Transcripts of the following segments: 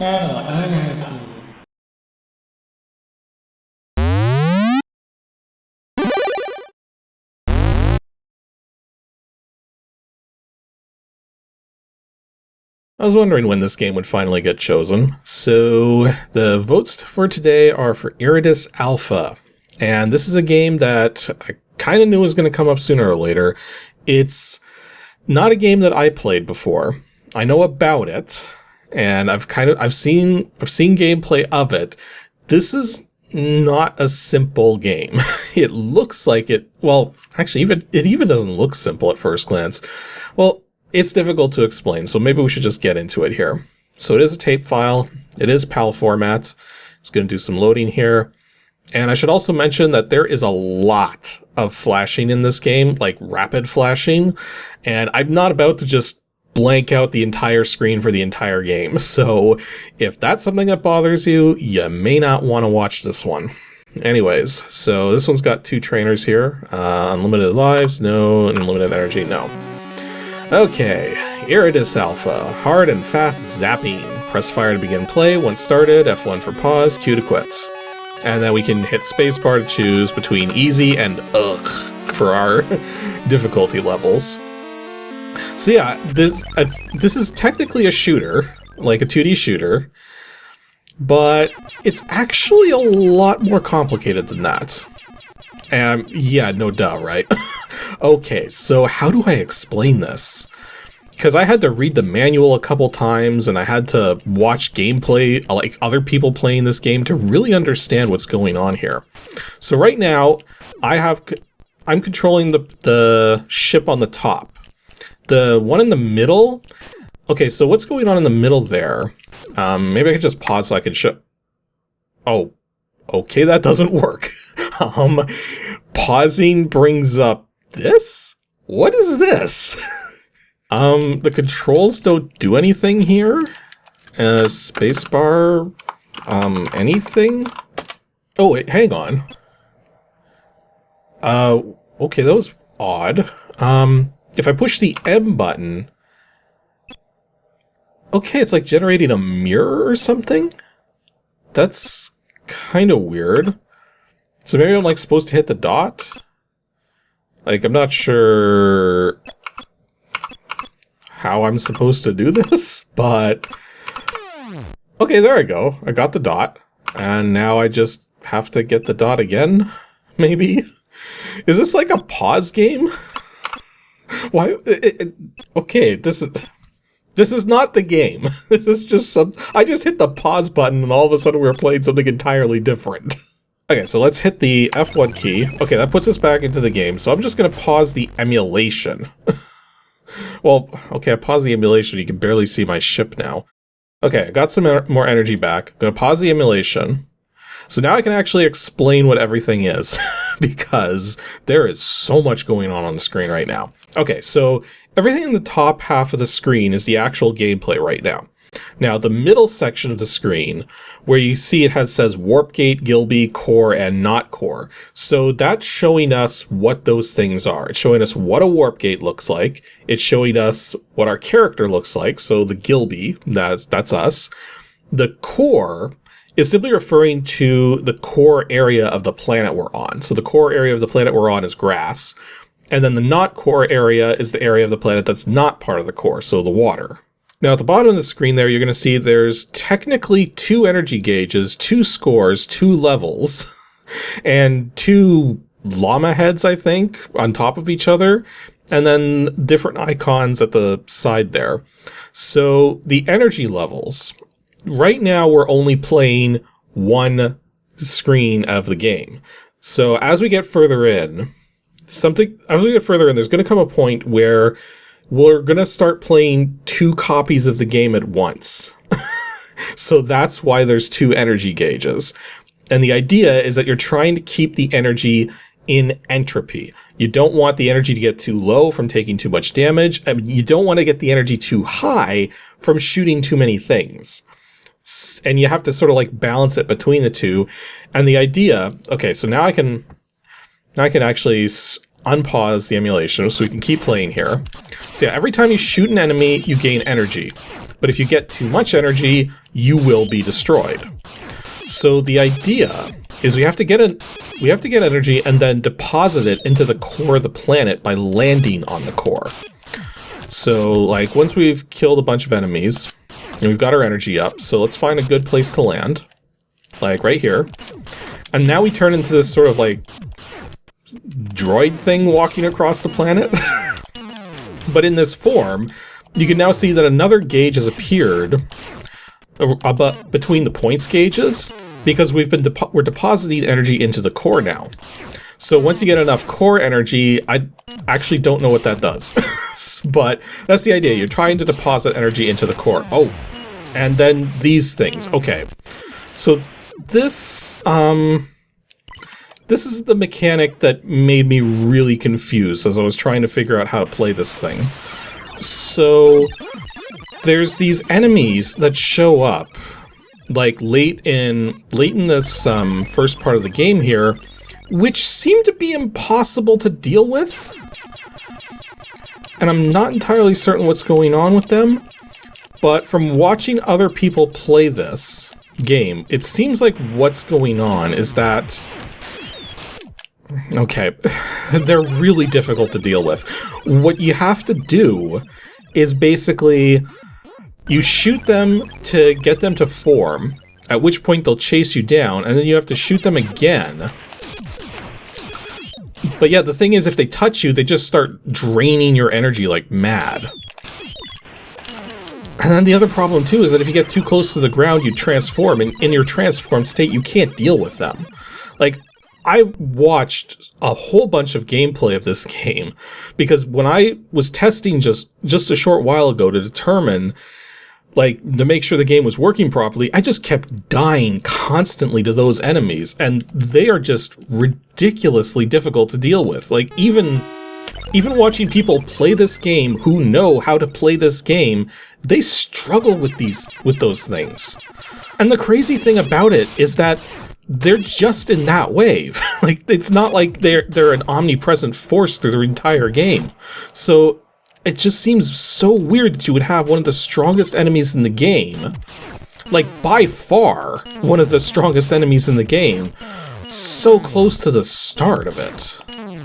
NNRG. I was wondering when this game would finally get chosen. So the votes for today are for Iridis Alpha. And this is a game that I kind of knew was going to come up sooner or later. It's not a game that I played before. I know about it, and I've seen gameplay of it. This is not a simple game. It looks like it, well, actually it even doesn't look simple at first glance. Well, it's difficult to explain, so maybe we should just get into it here. So it is a tape file. It is PAL format. It's going to do some loading here. And I should also mention that there is a lot of flashing in this game, like rapid flashing. And I'm not about to just blank out the entire screen for the entire game. So if that's something that bothers you, you may not want to watch this one. Anyways, so this one's got 2 trainers here. Unlimited lives, no. Unlimited energy, no. Okay, Iridis Alpha, hard and fast zapping. Press fire to begin play. Once started, F1 for pause, Q to quit. And then we can hit spacebar to choose between easy and ugh for our difficulty levels. So yeah, this is technically a shooter, like a 2D shooter, but it's actually a lot more complicated than that. And yeah, no duh, right? Okay, so how do I explain this? Because I had to read the manual a couple times, and I had to watch gameplay, like other people playing this game, to really understand what's going on here. So right now, I'm controlling the ship on the top. The one in the middle, okay, so what's going on in the middle there? Maybe I could just pause so I can show. Oh, okay, that doesn't work. Pausing brings up this? What is this? The controls don't do anything here. Spacebar, anything? Oh wait, hang on. Okay, that was odd. If I push the M button, okay, it's like generating a mirror or something? That's kind of weird. So maybe I'm like supposed to hit the dot? Like, I'm not sure how I'm supposed to do this, but okay, there I go. I got the dot, and now I just have to get the dot again, maybe? Is this like a pause game? Why? Okay, this is not the game. This is just I just hit the pause button, and all of a sudden we're playing something entirely different. Okay, so let's hit the F1 key. Okay, that puts us back into the game, so I'm just going to pause the emulation. Well, okay, I paused the emulation. You can barely see my ship now. Okay, I got some more energy back. I'm going to pause the emulation. So now I can actually explain what everything is, because there is so much going on the screen right now. Okay, so everything in the top half of the screen is the actual gameplay right now. Now, the middle section of the screen, where you see it says Warp Gate, Gilby, Core, and Not Core. So that's showing us what those things are. It's showing us what a Warp Gate looks like. It's showing us what our character looks like. So the Gilby, that's us. The Core is simply referring to the core area of the planet we're on. So the core area of the planet we're on is grass. And then the not core area is the area of the planet that's not part of the core, so the water. Now at the bottom of the screen there, you're going to see there's technically 2 energy gauges, 2 scores, 2 levels, and 2 llama heads, I think, on top of each other, and then different icons at the side there. So the energy levels, right now we're only playing one screen of the game. So as we get further in, there's going to come a point where we're going to start playing 2 copies of the game at once. So that's why there's 2 energy gauges. And the idea is that you're trying to keep the energy in entropy. You don't want the energy to get too low from taking too much damage, and you don't want to get the energy too high from shooting too many things. And you have to sort of like balance it between the two. And the idea, okay, so now I can actually unpause the emulation so we can keep playing here. So yeah, every time you shoot an enemy, you gain energy. But if you get too much energy, you will be destroyed. So the idea is we have to get energy and then deposit it into the core of the planet by landing on the core. So, like, once we've killed a bunch of enemies, and we've got our energy up, so let's find a good place to land. Like, right here. And now we turn into this sort of, like, droid thing walking across the planet. But in this form, you can now see that another gauge has appeared between the points gauges, because we're depositing energy into the core now. So once you get enough core energy, I actually don't know what that does. But that's the idea. You're trying to deposit energy into the core. Oh, and then these things. Okay. So this is the mechanic that made me really confused as I was trying to figure out how to play this thing. So there's these enemies that show up like late in this first part of the game here, which seem to be impossible to deal with. And I'm not entirely certain what's going on with them, but from watching other people play this game, it seems like what's going on is that, okay, they're really difficult to deal with. What you have to do is basically you shoot them to get them to form, at which point they'll chase you down, and then you have to shoot them again. But yeah, the thing is, if they touch you, they just start draining your energy like mad. And then the other problem too is that if you get too close to the ground, you transform, and in your transformed state, you can't deal with them. Like, I watched a whole bunch of gameplay of this game, because when I was testing just a short while ago to determine, like, to make sure the game was working properly, I just kept dying constantly to those enemies, and they are just ridiculously difficult to deal with. Like, even watching people play this game who know how to play this game, they struggle with those things. And the crazy thing about it is that they're just in that wave. Like, it's not like they're an omnipresent force through the entire game. So it just seems so weird that you would have one of the strongest enemies in the game, like by far one of the strongest enemies in the game, so close to the start of it.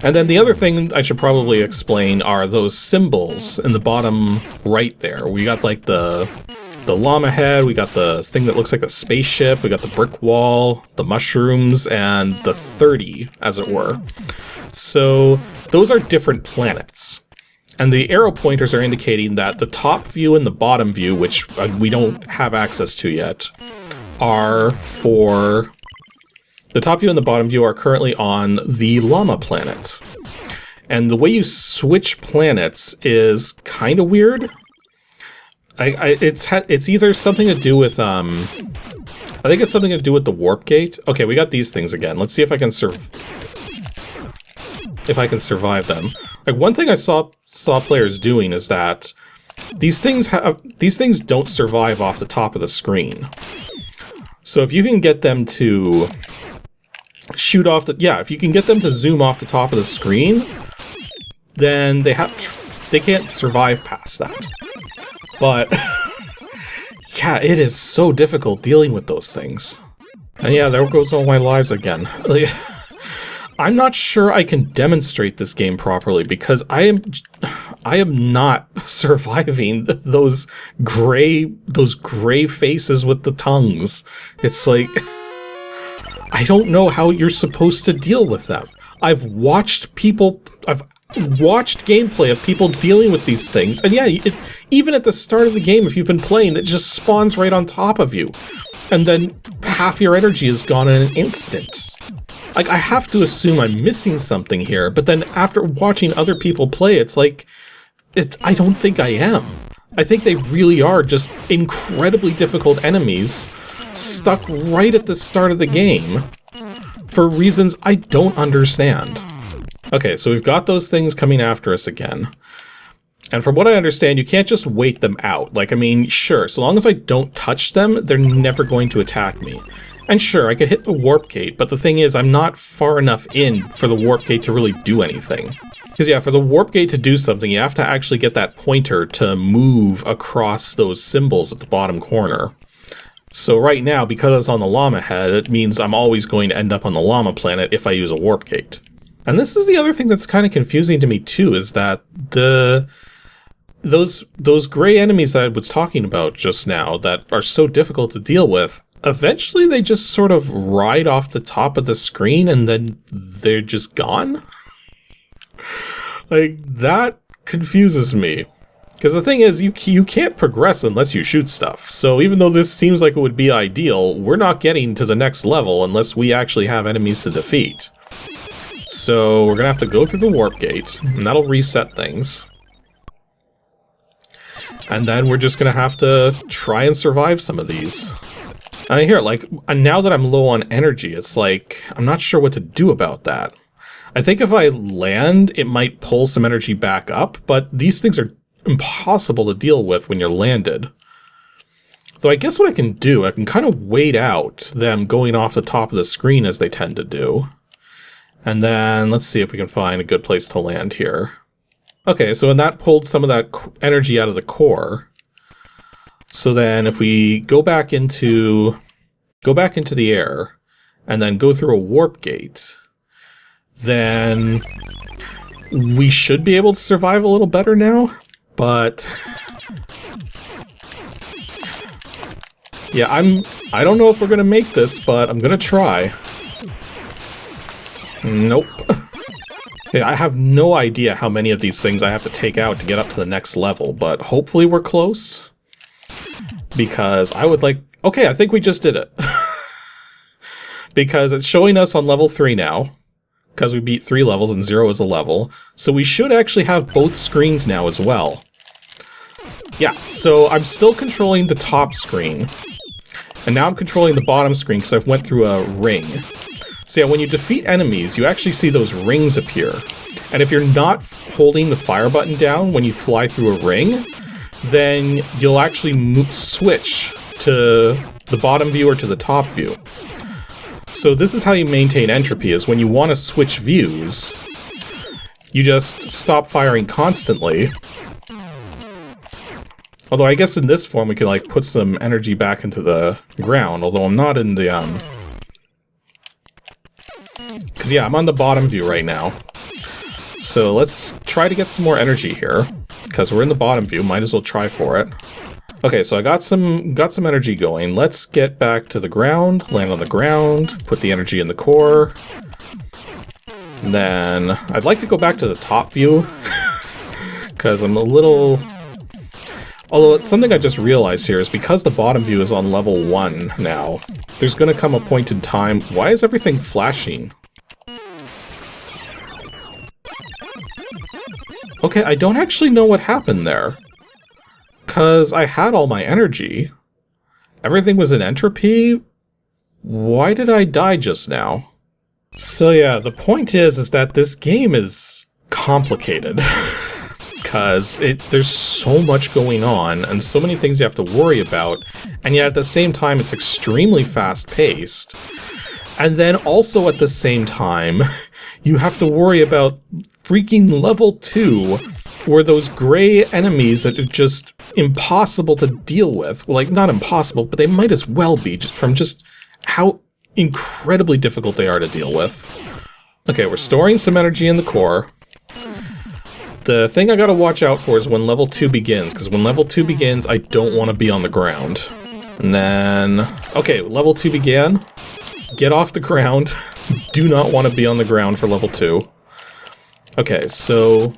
And then the other thing I should probably explain are those symbols in the bottom right there. We got like the llama head, we got the thing that looks like a spaceship, we got the brick wall, the mushrooms, and the 30, as it were. So those are different planets. And the arrow pointers are indicating that the top view and the bottom view, which we don't have access to yet, are for... The top view and the bottom view are currently on the llama planet. And the way you switch planets is kind of weird. It's either something to do with, I think it's something to do with the warp gate. Okay, we got these things again. Let's see if I can survive them. Like, one thing I saw players doing is that these things don't survive off the top of the screen. So if you can get them to shoot off if you can get them to zoom off the top of the screen, then they can't survive past that. But yeah, it is so difficult dealing with those things. And yeah, there goes all my lives again. Like, I'm not sure I can demonstrate this game properly because I am not surviving those gray faces with the tongues. It's like, I don't know how you're supposed to deal with them. I've watched gameplay of people dealing with these things, and yeah, even at the start of the game, if you've been playing, it just spawns right on top of you, and then half your energy is gone in an instant. Like, I have to assume I'm missing something here, but then after watching other people play, it's like, I don't think I am. I think they really are just incredibly difficult enemies stuck right at the start of the game for reasons I don't understand. Okay, so we've got those things coming after us again. And from what I understand, you can't just wait them out. Like, I mean, sure, so long as I don't touch them, they're never going to attack me. And sure, I could hit the warp gate, but the thing is, I'm not far enough in for the warp gate to really do anything. Because yeah, for the warp gate to do something, you have to actually get that pointer to move across those symbols at the bottom corner. So right now, because it's on the llama head, it means I'm always going to end up on the llama planet if I use a warp gate. And this is the other thing that's kind of confusing to me too, is that those gray enemies that I was talking about just now that are so difficult to deal with, eventually they just sort of ride off the top of the screen and then they're just gone? Like, that confuses me. Because the thing is, you can't progress unless you shoot stuff. So even though this seems like it would be ideal, we're not getting to the next level unless we actually have enemies to defeat. So we're gonna have to go through the warp gate, and that'll reset things. And then we're just gonna have to try and survive some of these. I hear, like, now that I'm low on energy, it's like, I'm not sure what to do about that. I think if I land, it might pull some energy back up, but these things are impossible to deal with when you're landed. Though I guess what I can do, I can kind of wait out them going off the top of the screen as they tend to do. And then let's see if we can find a good place to land here. Okay, so that pulled some of that energy out of the core. So then if we go back into the air and then go through a warp gate, then we should be able to survive a little better now. But yeah, I don't know if we're gonna make this, but I'm gonna try. Nope. Yeah, I have no idea how many of these things I have to take out to get up to the next level, but hopefully we're close. Because I would like... Okay, I think we just did it. Because it's showing us on level 3 now. Because we beat 3 levels and 0 is a level. So we should actually have both screens now as well. Yeah, so I'm still controlling the top screen. And now I'm controlling the bottom screen because I've went through a ring. So yeah, when you defeat enemies, you actually see those rings appear. And if you're not holding the fire button down when you fly through a ring, then you'll actually switch to the bottom view or to the top view. So this is how you maintain entropy, is when you want to switch views, you just stop firing constantly. Although I guess in this form we can like put some energy back into the ground, although I'm not in the because yeah, I'm on the bottom view right now. So let's try to get some more energy here, because we're in the bottom view, might as well try for it. Okay, so I got some energy going. Let's get back to the ground, land on the ground, put the energy in the core. And then I'd like to go back to the top view, because I'm a little... Although it's something I just realized here is because the bottom view is on level 1 now, there's going to come a point in time... Why is everything flashing? Okay, I don't actually know what happened there. Because I had all my energy. Everything was in entropy. Why did I die just now? So yeah, the point is that this game is complicated. Because there's so much going on, and so many things you have to worry about, and yet at the same time it's extremely fast-paced. And then also at the same time, you have to worry about freaking level 2, where those gray enemies that are just impossible to deal with. Well, like, not impossible, but they might as well be, just from just how incredibly difficult they are to deal with. Okay, we're storing some energy in the core. The thing I gotta watch out for is when level 2 begins, because when level 2 begins, I don't want to be on the ground. And then... Okay, level 2 began. Get off the ground. Do not want to be on the ground for level 2. Okay, so...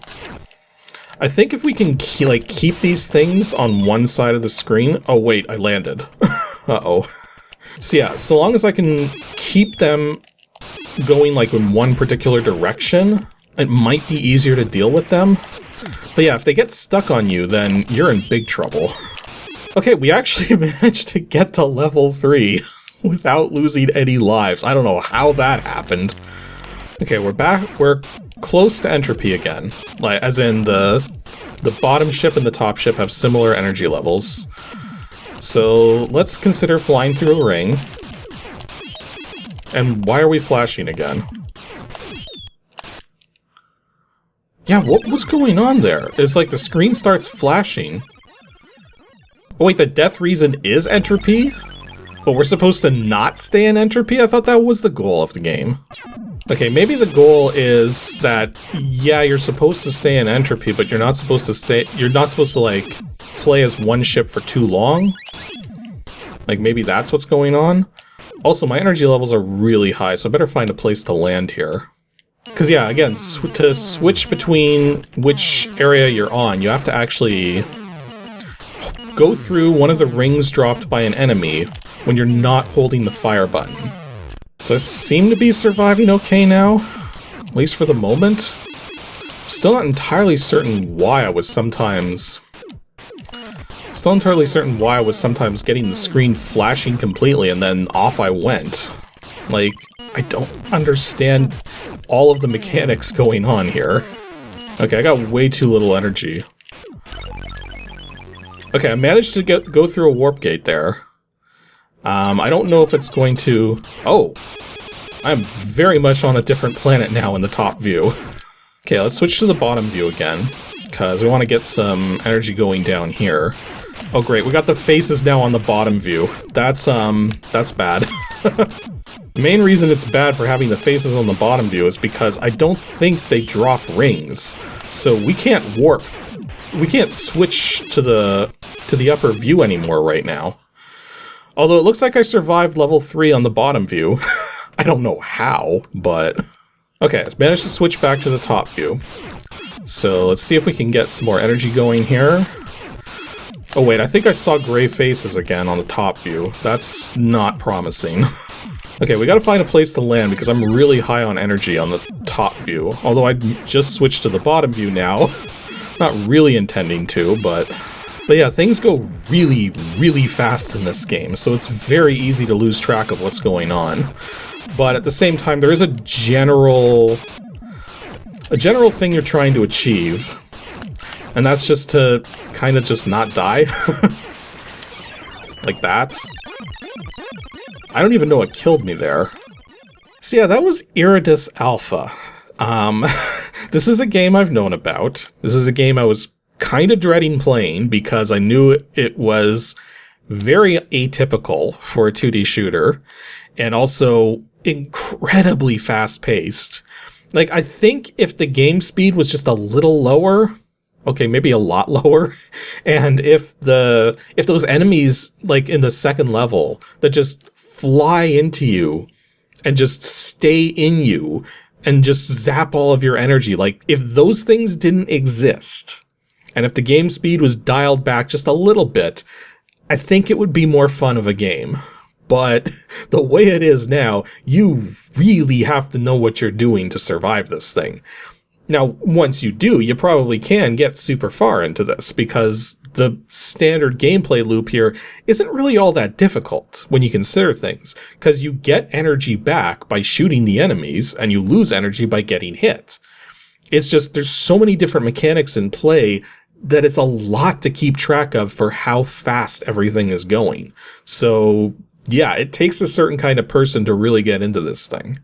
I think if we can keep these things on one side of the screen... Oh wait, I landed. Uh-oh. So yeah, so long as I can keep them going like in one particular direction, it might be easier to deal with them. But yeah, if they get stuck on you, then you're in big trouble. Okay, we actually managed to get to level 3 without losing any lives. I don't know how that happened. Okay, we're back. We're close to entropy again. Like, as in the bottom ship and the top ship have similar energy levels. So let's consider flying through a ring. And why are we flashing again? Yeah, what was going on there? It's like the screen starts flashing. Oh wait, the death reason is entropy? But we're supposed to not stay in entropy? I thought that was the goal of the game. Okay, maybe the goal is that, yeah, you're supposed to stay in entropy, but you're not supposed to like, play as one ship for too long? Like, maybe that's what's going on? Also, my energy levels are really high, so I better find a place to land here. Because, yeah, again, to switch between which area you're on, you have to actually go through one of the rings dropped by an enemy when you're not holding the fire button. So I seem to be surviving okay now, at least for the moment. Still not entirely certain why I was sometimes... getting the screen flashing completely and then off I went. Like, I don't understand all of the mechanics going on here. Okay, I got way too little energy. Okay, I managed to go through a warp gate there. I don't know if it's going to... Oh! I'm very much on a different planet now in the top view. Okay, let's switch to the bottom view again, because we want to get some energy going down here. Oh great, we got the faces now on the bottom view. That's bad. The main reason it's bad for having the faces on the bottom view is because I don't think they drop rings. So we can't warp. We can't switch to the upper view anymore right now. Although it looks like I survived level 3 on the bottom view. I don't know how, but... Okay, I've managed to switch back to the top view. So let's see if we can get some more energy going here. Oh wait, I think I saw gray faces again on the top view. That's not promising. Okay, we gotta find a place to land because I'm really high on energy on the top view. Although I just switched to the bottom view now. Not really intending to, but yeah, things go really, really fast in this game, so it's very easy to lose track of what's going on. But at the same time, there is a general thing you're trying to achieve, and that's just to kind of just not die. Like that. I don't even know what killed me there. So yeah, that was Iridis Alpha. This is a game I've known about. This is a game I was kind of dreading playing because I knew it was very atypical for a 2D shooter and also incredibly fast-paced. Like, I think if the game speed was just a little lower, okay, maybe a lot lower, and if those enemies, like in the second level, that just fly into you and just stay in you and just zap all of your energy, like, if those things didn't exist, and if the game speed was dialed back just a little bit, I think it would be more fun of a game. But the way it is now, you really have to know what you're doing to survive this thing. Now, once you do, you probably can get super far into this, because the standard gameplay loop here isn't really all that difficult when you consider things, because you get energy back by shooting the enemies, and you lose energy by getting hit. It's just, there's so many different mechanics in play that it's a lot to keep track of for how fast everything is going. So, yeah, it takes a certain kind of person to really get into this thing.